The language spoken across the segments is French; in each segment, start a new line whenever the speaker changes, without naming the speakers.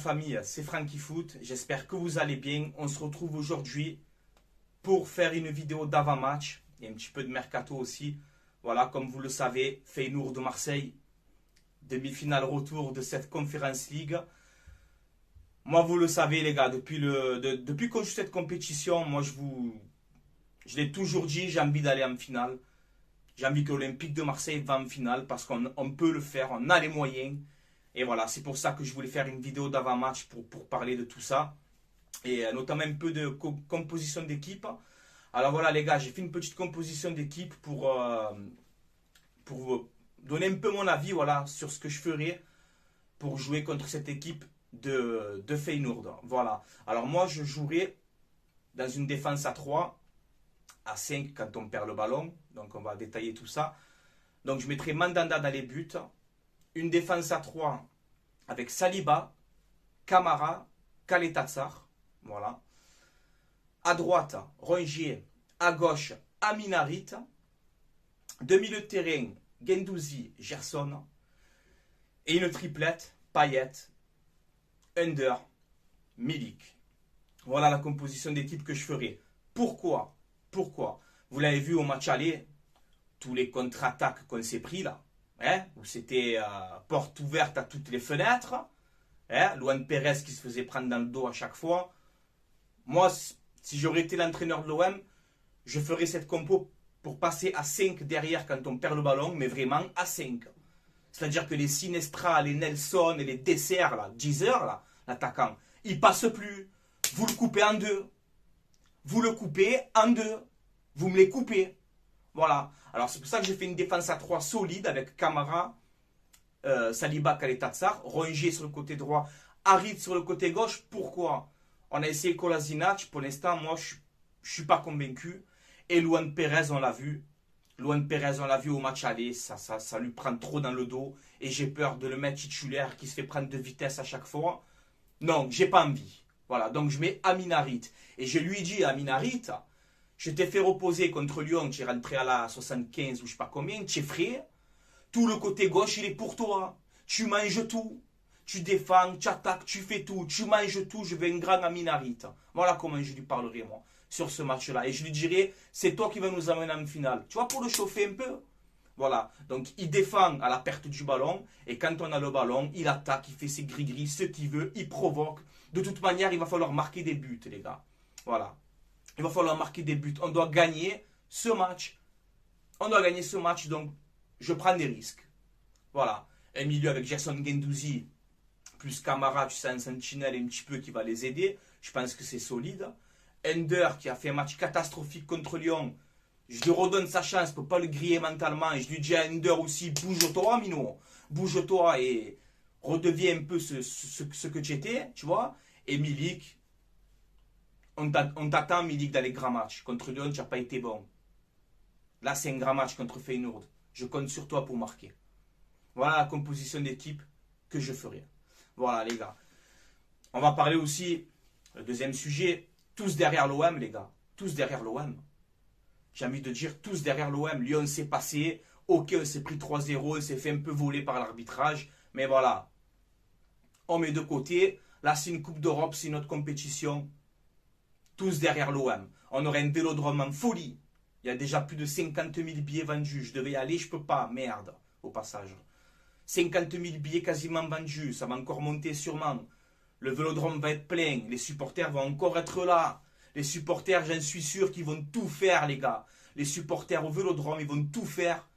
famille, c'est Franky Foot. J'espère que vous allez bien. On se retrouve aujourd'hui pour faire une vidéo d'avant-match et un petit peu de mercato aussi. Voilà, comme vous le savez, Feyenoord de Marseille, demi-finale retour de cette Conference League. Moi, vous le savez les gars, depuis qu'on joue cette compétition, moi je l'ai toujours dit, j'ai envie d'aller en finale. J'ai envie que l'Olympique de Marseille va en finale parce qu'on peut le faire, on a les moyens. Et voilà, c'est pour ça que je voulais faire une vidéo d'avant-match pour parler de tout ça. Et notamment un peu de composition d'équipe. Alors voilà les gars, j'ai fait une petite composition d'équipe pour vous donner un peu mon avis voilà, sur ce que je ferais pour jouer contre cette équipe de Feyenoord. Voilà. Alors moi je jouerai dans une défense à 3, à 5 quand on perd le ballon. Donc on va détailler tout ça. Donc je mettrai Mandanda dans les buts. Une défense à 3 avec Saliba, Camara, Caleta-Car. Voilà. À droite, Rongier. À gauche, Aminarit. De milieu de terrain, Guendouzi, Gerson. Et une triplette, Payet, Under, Milik. Voilà la composition d'équipe que je ferai. Pourquoi? Vous l'avez vu au match aller, tous les contre-attaques qu'on s'est pris là. Où c'était porte ouverte à toutes les fenêtres. Luan Pérez qui se faisait prendre dans le dos à chaque fois. Moi, si j'aurais été l'entraîneur de l'OM, je ferais cette compo pour passer à 5 derrière quand on perd le ballon, mais vraiment à 5. C'est-à-dire que les Sinestra, les Nelson et les Dessert, là, Geezer, là, l'attaquant, ils passent plus. Vous le coupez en deux. Vous le coupez en deux. Vous me les coupez. Voilà. Alors c'est pour ça que j'ai fait une défense à 3 solide avec Camara, Saliba, Caleta-Car, Rongier sur le côté droit, Harit sur le côté gauche. Pourquoi? On a essayé Kolasinac. Pour l'instant, moi, je ne suis pas convaincu. Et Luan Pérez, on l'a vu. Luan Pérez, on l'a vu au match aller. Ça lui prend trop dans le dos. Et j'ai peur de le mettre titulaire qui se fait prendre de vitesse à chaque fois. Non, j'ai pas envie. Voilà, donc je mets Aminarit. Et je lui dis à Aminarit, je t'ai fait reposer contre Lyon, tu es rentré à la 75 ou je sais pas combien, tu es frais. Tout le côté gauche, il est pour toi. Tu manges tout. Tu défends, tu attaques, tu fais tout. Tu manges tout, je veux un grand Aminarit. Voilà comment je lui parlerai, moi, sur ce match-là. Et je lui dirai, c'est toi qui vas nous amener en finale. Tu vois, pour le chauffer un peu. Voilà, donc il défend à la perte du ballon. Et quand on a le ballon, il attaque, il fait ses gris-gris, ce qu'il veut, il provoque. De toute manière, il va falloir marquer des buts, les gars. Voilà. Il va falloir marquer des buts. On doit gagner ce match. On doit gagner ce match, donc je prends des risques. Voilà. Un milieu avec Gerson Guendouzi, plus Camara, tu sais, un sentinelle et un petit peu qui va les aider. Je pense que c'est solide. Ender, qui a fait un match catastrophique contre Lyon. Je lui redonne sa chance pour ne pas le griller mentalement. Et je lui dis à Ender aussi, bouge-toi, Mino. Bouge-toi et redeviens un peu ce que tu étais, tu vois. Et Milik, on t'attend, Milik, dans les grands matchs. Contre Lyon, tu n'as pas été bon. Là, c'est un grand match contre Feyenoord. Je compte sur toi pour marquer. Voilà la composition d'équipe que je ferai. Voilà, les gars. On va parler aussi, le deuxième sujet, tous derrière l'OM, les gars. Tous derrière l'OM. J'ai envie de dire tous derrière l'OM. Lyon s'est passé. Ok, on s'est pris 3-0. On s'est fait un peu voler par l'arbitrage. Mais voilà. On met de côté. Là, c'est une Coupe d'Europe, c'est une autre compétition. Tous derrière l'OM. On aurait un vélodrome en folie. Il y a déjà plus de 50 000 billets vendus. Je devais y aller, je peux pas. Merde, au passage. 50 000 billets quasiment vendus. Ça va encore monter sûrement. Le vélodrome va être plein. Les supporters vont encore être là. Les supporters, j'en suis sûr qu'ils vont tout faire, les gars. Les supporters au vélodrome, ils vont tout faire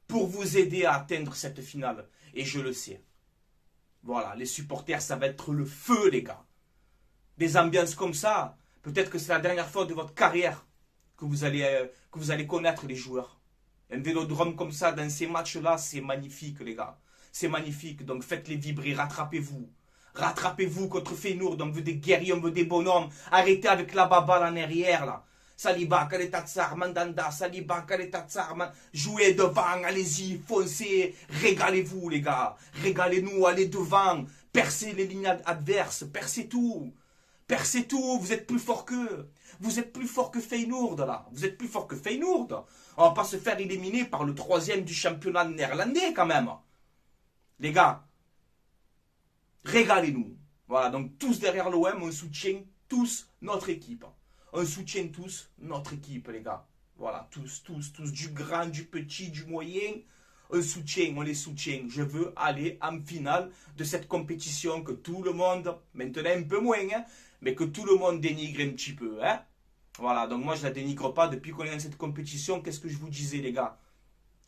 pour vous aider à atteindre cette finale. Et je le sais. Voilà, les supporters, ça va être le feu, les gars. Des ambiances comme ça, peut-être que c'est la dernière fois de votre carrière que vous allez connaître les joueurs. Un vélodrome comme ça, dans ces matchs-là, c'est magnifique, les gars. C'est magnifique, donc faites-les vibrer, rattrapez-vous. Rattrapez-vous contre Feyenoord, on veut des guerriers, on veut des bonhommes. Arrêtez avec la baballe en arrière, là. Saliba, Caleta-Car, Mandanda, Saliba, Caleta-Car, jouez devant, allez-y, foncez, régalez-vous les gars, régalez-nous, allez devant, percez les lignes adverses, percez tout, vous êtes plus fort qu'eux, vous êtes plus fort que Feyenoord là, vous êtes plus fort que Feyenoord, on va pas se faire éliminer par le 3e du championnat néerlandais quand même, les gars, régalez-nous, Voilà, donc tous derrière l'OM, on soutient tous notre équipe. On soutient tous notre équipe, les gars. Voilà, tous, du grand, du petit, du moyen. On les soutient. Je veux aller en finale de cette compétition que tout le monde, maintenant un peu moins, hein, mais que tout le monde dénigre un petit peu. Hein. Voilà, donc moi je la dénigre pas. Depuis qu'on est dans cette compétition, qu'est-ce que je vous disais, les gars?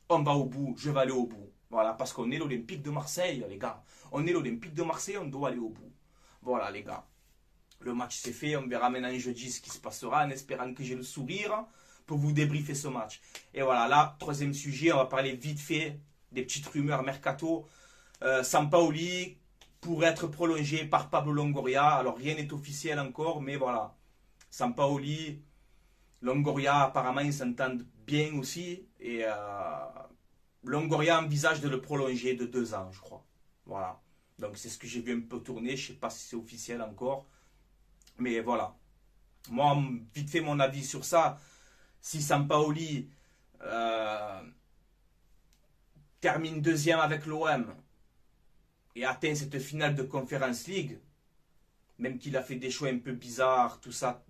On va au bout, je vais aller au bout. Voilà, parce qu'on est l'Olympique de Marseille, les gars. On est l'Olympique de Marseille, on doit aller au bout. Voilà, les gars. Le match c'est fait, on verra maintenant jeudi ce qui se passera en espérant que j'ai le sourire pour vous débriefer ce match. Et voilà, là, troisième sujet, on va parler vite fait des petites rumeurs mercato. Sampaoli pourrait être prolongé par Pablo Longoria. Alors rien n'est officiel encore, mais voilà. Sampaoli, Longoria, apparemment ils s'entendent bien aussi. Et Longoria envisage de le prolonger de 2 ans, je crois. Voilà. Donc c'est ce que j'ai vu un peu tourner. Je ne sais pas si c'est officiel encore. Mais voilà. Moi, vite fait mon avis sur ça. Si Sampaoli termine deuxième avec l'OM et atteint cette finale de Conference League, même qu'il a fait des choix un peu bizarres, tout ça,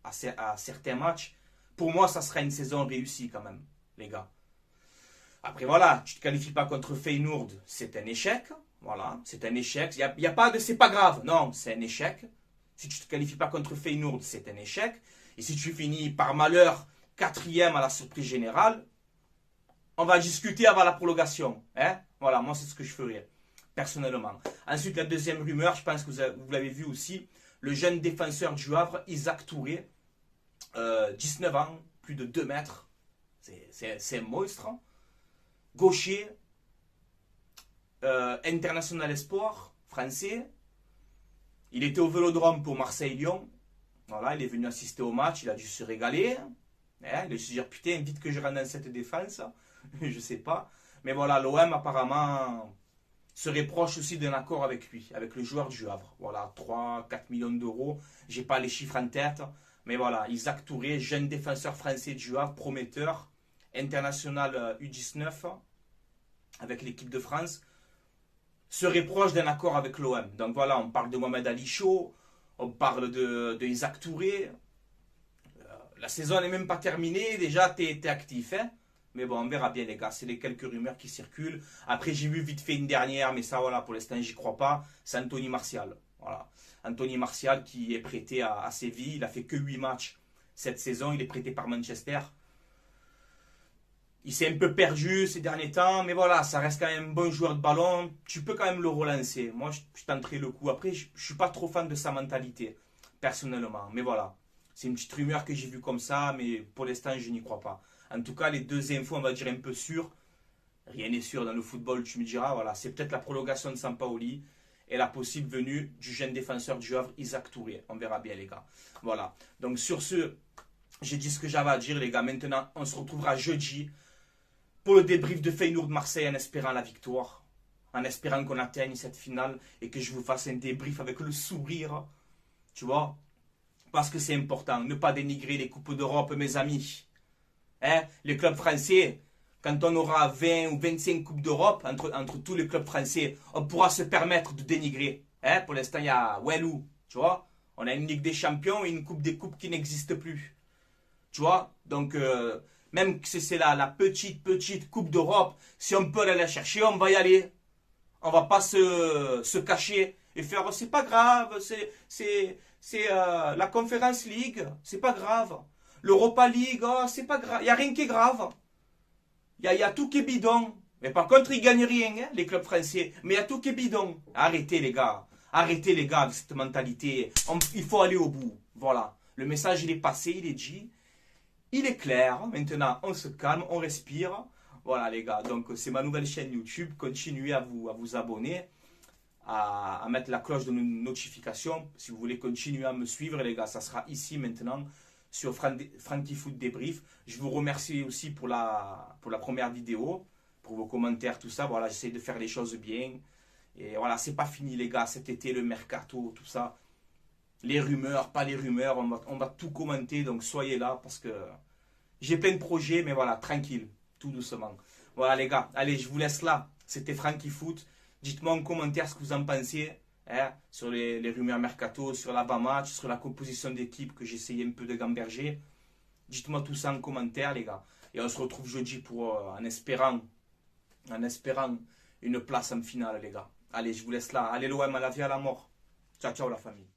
à certains matchs, pour moi, ça sera une saison réussie quand même, les gars. Après, voilà, tu ne te qualifies pas contre Feyenoord, c'est un échec. Voilà, c'est un échec. Il n'y a pas de c'est pas grave. Non, c'est un échec. Si tu ne te qualifies pas contre Feyenoord, c'est un échec. Et si tu finis par malheur 4e à la surprise générale, on va discuter avant la prolongation. Hein? Voilà, moi c'est ce que je ferais, personnellement. Ensuite, la deuxième rumeur, je pense que vous l'avez vu aussi, le jeune défenseur du Havre, Isaac Touré, 19 ans, plus de 2 mètres. C'est un monstre. Hein? Gaucher, international espoir, français. Il était au Vélodrome pour Marseille-Lyon. Voilà, il est venu assister au match, il a dû se régaler. Hein, il a dû se dire, putain, vite que je rentre dans cette défense. Je sais pas. Mais voilà, l'OM apparemment serait proche aussi d'un accord avec lui, avec le joueur du Havre. Voilà, 3-4 millions d'euros. J'ai pas les chiffres en tête. Mais voilà, Isaac Touré, jeune défenseur français du Havre, prometteur, international U19 avec l'équipe de France, serait proche d'un accord avec l'OM. Donc voilà, on parle de Mohamed Ali Chaud, on parle de Isaac Touré. La saison n'est même pas terminée, déjà t'es actif. Hein, mais bon, on verra bien les gars, c'est les quelques rumeurs qui circulent. Après j'ai vu vite fait une dernière, mais ça voilà, pour l'instant j'y crois pas, c'est Anthony Martial. Voilà. Anthony Martial qui est prêté à Séville, il a fait que 8 matchs cette saison, il est prêté par Manchester. Il s'est un peu perdu ces derniers temps, mais voilà, ça reste quand même un bon joueur de ballon. Tu peux quand même le relancer. Moi, je tenterai le coup. Après, je ne suis pas trop fan de sa mentalité, personnellement. Mais voilà, c'est une petite rumeur que j'ai vue comme ça, mais pour l'instant, je n'y crois pas. En tout cas, les deux infos, on va dire un peu sûres. Rien n'est sûr dans le football, tu me diras. Voilà, c'est peut-être la prolongation de Sampaoli et la possible venue du jeune défenseur du Havre, Isaac Touré. On verra bien, les gars. Voilà. Donc, sur ce, j'ai dit ce que j'avais à dire, les gars. Maintenant, on se retrouvera jeudi pour le débrief de Feyenoord Marseille en espérant la victoire, en espérant qu'on atteigne cette finale et que je vous fasse un débrief avec le sourire, tu vois, parce que c'est important, ne pas dénigrer les coupes d'Europe, mes amis. Hein? Les clubs français, quand on aura 20 ou 25 coupes d'Europe, entre tous les clubs français, on pourra se permettre de dénigrer. Hein? Pour l'instant, il y a Wellou, tu vois, on a une Ligue des Champions et une Coupe des Coupes qui n'existe plus. Tu vois, donc même que c'est la petite Coupe d'Europe, si on peut aller la chercher, on va y aller. On va pas se cacher et faire c'est pas grave, c'est la Conference League, c'est pas grave. L'Europa League, oh, c'est pas grave, il n'y a rien qui est grave. Il y a tout qui est bidon. Mais par contre, ils gagnent rien, hein, les clubs français. Mais il y a tout qui est bidon. Arrêtez les gars. Arrêtez les gars avec cette mentalité. Il faut aller au bout. Voilà. Le message, il est passé, il est dit. Il est clair, maintenant on se calme, on respire. Voilà les gars, donc c'est ma nouvelle chaîne YouTube. Continuez à vous abonner, à mettre la cloche de notification. Si vous voulez continuer à me suivre les gars, ça sera ici maintenant sur Franky Foot Débrief. Je vous remercie aussi pour la première vidéo, pour vos commentaires, tout ça. Voilà, j'essaie de faire les choses bien. Et voilà, c'est pas fini les gars, cet été, le mercato, tout ça. Les rumeurs, pas les rumeurs, on va tout commenter, donc soyez là parce que j'ai plein de projets, mais voilà, tranquille, tout doucement. Voilà les gars, allez, je vous laisse là, c'était Franky Foot. Dites-moi en commentaire ce que vous en pensez. hein, sur les rumeurs mercato, sur l'avant-match, sur la composition d'équipe que j'essayais un peu de gamberger. Dites-moi tout ça en commentaire, les gars. Et on se retrouve jeudi pour, en espérant une place en finale, les gars. Allez, je vous laisse là. Allez, l'OM à la vie, à la mort. Ciao, ciao, la famille.